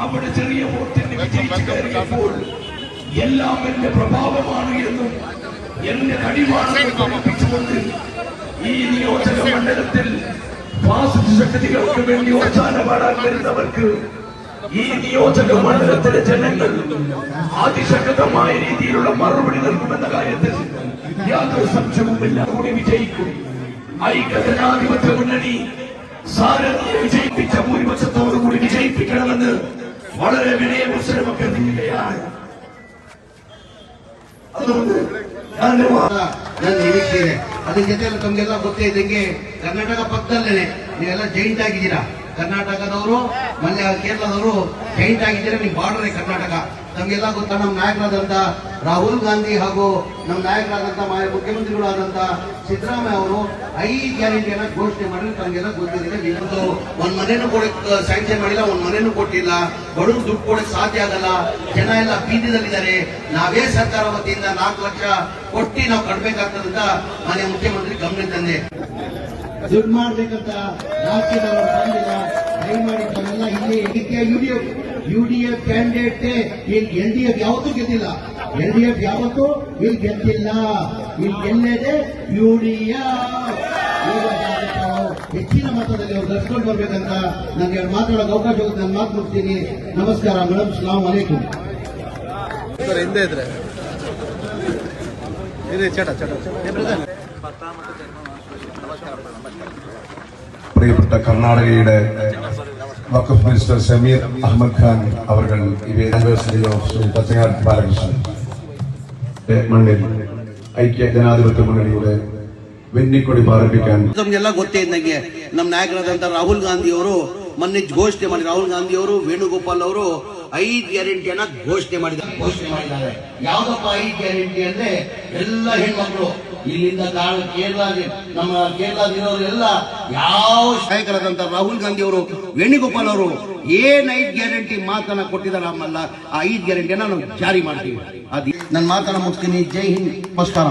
അവിടെ ചെറിയ വോട്ടിന് വിജയിച്ചു കയറിയപ്പോൾ എല്ലാം എന്റെ പ്രഭാവമാണ് എന്നും എന്റെ കഴിവാണെന്നും പഠിപ്പിച്ചുകൊണ്ട് ഈ നിയോജക മണ്ഡലത്തിൽ ഫാസിസ്റ്റ് ശക്തികൾക്ക് വേണ്ടി ഓച്ചാന പാടാൻ വരുന്നവർക്ക് ഈ നിയോജക മണ്ഡലത്തിലെ ജനങ്ങൾ അതിശക്തമായ രീതിയിലുള്ള മറുപടി നൽകുമെന്ന കാര്യത്തിൽ യാതൊരു സംശയവുമില്ല. കൂടി വിജയിക്കും. ഐക്യജനാധിപത്യ മുന്നണി സാരഥിയെ വിജയിപ്പിച്ച ഭൂരിപക്ഷത്തോടുകൂടി വിജയിപ്പിക്കണമെന്ന് വളരെ വിനയപൂർവ്വം അഭ്യർത്ഥിക്കുകയാണ്. അതുകൊണ്ട് ನನ್ನ ನಿರೀಕ್ಷೆ ಇದೆ. ಅದ್ರ ಜೊತೆಯಲ್ಲಿ ತಮ್ಗೆಲ್ಲ ಗೊತ್ತೇ ಇದ್ದಂಗೆ ಕರ್ನಾಟಕ ಪಕ್ಕದಲ್ಲೇನೆ ನೀವೆಲ್ಲ ಜೈಂಟ್ ಆಗಿದ್ದೀರಾ. ಕರ್ನಾಟಕದವರು ಮಲ್ಯ ಕೇರಳದವರು ಜೈಂಟ್ ಆಗಿದ್ದೀರಾ. ನೀವು ಬಾರ್ಡರ್ ಕರ್ನಾಟಕ. ತಮ್ಗೆಲ್ಲ ಗೊತ್ತಾ ನಮ್ಮ ನಾಯಕರಾದಂತ ರಾಹುಲ್ ಗಾಂಧಿ ಹಾಗೂ ನಮ್ಮ ನಾಯಕರಾದಂತ ಮುಖ್ಯಮಂತ್ರಿಗಳಾದಂತ ಸಿದ್ದರಾಮಯ್ಯ ಅವರು 5 ಗ್ಯಾರಂಟಿಯನ್ನ ಘೋಷಣೆ ಮಾಡಿದ್ರೆ ತಮ್ಗೆಲ್ಲ ಗೊತ್ತಿದೆ. ಇವತ್ತು ಒಂದ್ ಮನೇನು ಕೊಡಕ್ ಸ್ಯಾಂಕ್ಷನ್ ಮಾಡಿಲ್ಲ, ಒಂದ್ ಮನೇನು ಕೊಟ್ಟಿಲ್ಲ. ಬಡವರು ದುಡ್ಡು ಕೊಡಕ್ ಸಾಧ್ಯ ಆಗಲ್ಲ. ಜನ ಎಲ್ಲ ಬೀದಿದಲ್ಲಿದ್ದಾರೆ. ನಾವೇ ಸರ್ಕಾರ ವತಿಯಿಂದ 4 ಲಕ್ಷ ಕೊಟ್ಟಿ ನಾವು ಕಟ್ಬೇಕಾಗ್ತದಂತ ಮನೆ ಮುಖ್ಯಮಂತ್ರಿ ಗಮನ ತಂದೆ. ದುಡ್ಡು ಮಾಡ್ಬೇಕಂತ ರಾಜ್ಯದವರು ಬಂದಿಲ್ಲ. ದಯಮಾಡಿ ತಾವೆಲ್ಲ ಇಲ್ಲಿ ಇದಕ್ಕೆ ಯುಡಿಎಫ್ ಕ್ಯಾಂಡಿಡೇಟ್ ಎಲ್ಡಿಎಫ್ ಯಾವತ್ತೂ ಗೆದ್ದಿಲ್ಲ. ಎಲ್ಡಿಎಫ್ ಯಾವತ್ತೂ ಇಲ್ಲಿ ಗೆದ್ದಿಲ್ಲ. ಇಲ್ಲಿ ಗೆಲ್ಲದೆ ಯುಡಿಎಫ್. ಹೆಚ್ಚಿನ ಮತದಲ್ಲಿ ಅವ್ರು ಗೆಲ್ಸ್ಕೊಂಡು ಬರ್ಬೇಕಂತ ನನಗೆ ಮಾತಾಡೋಕೆ ಅವಕಾಶ ಹೋಗುತ್ತೆ. ನಾನು ಮಾತು ಮುಗಿಸ್ತೀನಿ. ನಮಸ್ಕಾರ ಮೇಡಮ್. ಸಲಾಂ ಅಲೈಕುಂ. ಹಿಂದೆ ಇದ್ರೆ പ്രിയപ്പെട്ട കർണാടകയുടെ വഖഫ് മിനിസ്റ്റർ സമീർ അഹമ്മദ് ഖാൻ അവർ ആനിവേഴ്സറി ഓഫ് ശ്രീ തച്ചങ്ങാടി ബാലകൃഷ്ണൻ മണ്ണിൽ ഐക്യ ജനാധിപത്യ മുന്നണിയുടെ വെന്നിക്കൊടി ಪಾರಪಿക്കാൻ ನಮಗೆಲ್ಲ ಗೊತ್ತೇ ಇದ್ದಂಗೆ ನಮ್ಮ ನಾಯಕರಾದಂತ ರಾಹುಲ್ ಗಾಂಧಿ ಅವರು ಮೊನ್ನೆ ಘೋಷಣೆ ಮಾಡಿ ರಾಹುಲ್ ಗಾಂಧಿ ಅವರು ವೇಣುಗೋಪಾಲ್ ಅವರು 5 ಗ್ಯಾರಂಟಿಯನ್ನ ಘೋಷಣೆ ಮಾಡಿದ್ದಾರೆ. ಯಾವ್ದಪ್ಪ 5 ಗ್ಯಾರಂಟಿ ಅಂದ್ರೆ ಎಲ್ಲ ಹೆಣ್ಮಕ್ಳು ಇಲ್ಲಿಂದ ಕೇರಳ ನಮ್ಮ ಕೇರಳದಿರೋರೆಲ್ಲ ಯಾವ ನಾಯಕರಾದಂತ ರಾಹುಲ್ ಗಾಂಧಿ ಅವರು ವೇಣುಗೋಪಾಲ್ ಅವರು ಏನ್ 5 ಗ್ಯಾರಂಟಿ ಮಾತನ್ನ ಕೊಟ್ಟಿದ್ದಾರೆ ನಮ್ಮಲ್ಲ ಆ 5 ಗ್ಯಾರಂಟಿಯನ್ನ ನಾವು ಜಾರಿ ಮಾಡ್ತೀವಿ. ನನ್ನ ಮಾತನ್ನ ಮುಗಿಸ್ತೀನಿ. ಜೈ ಹಿಂದ್. ನಮಸ್ಕಾರ.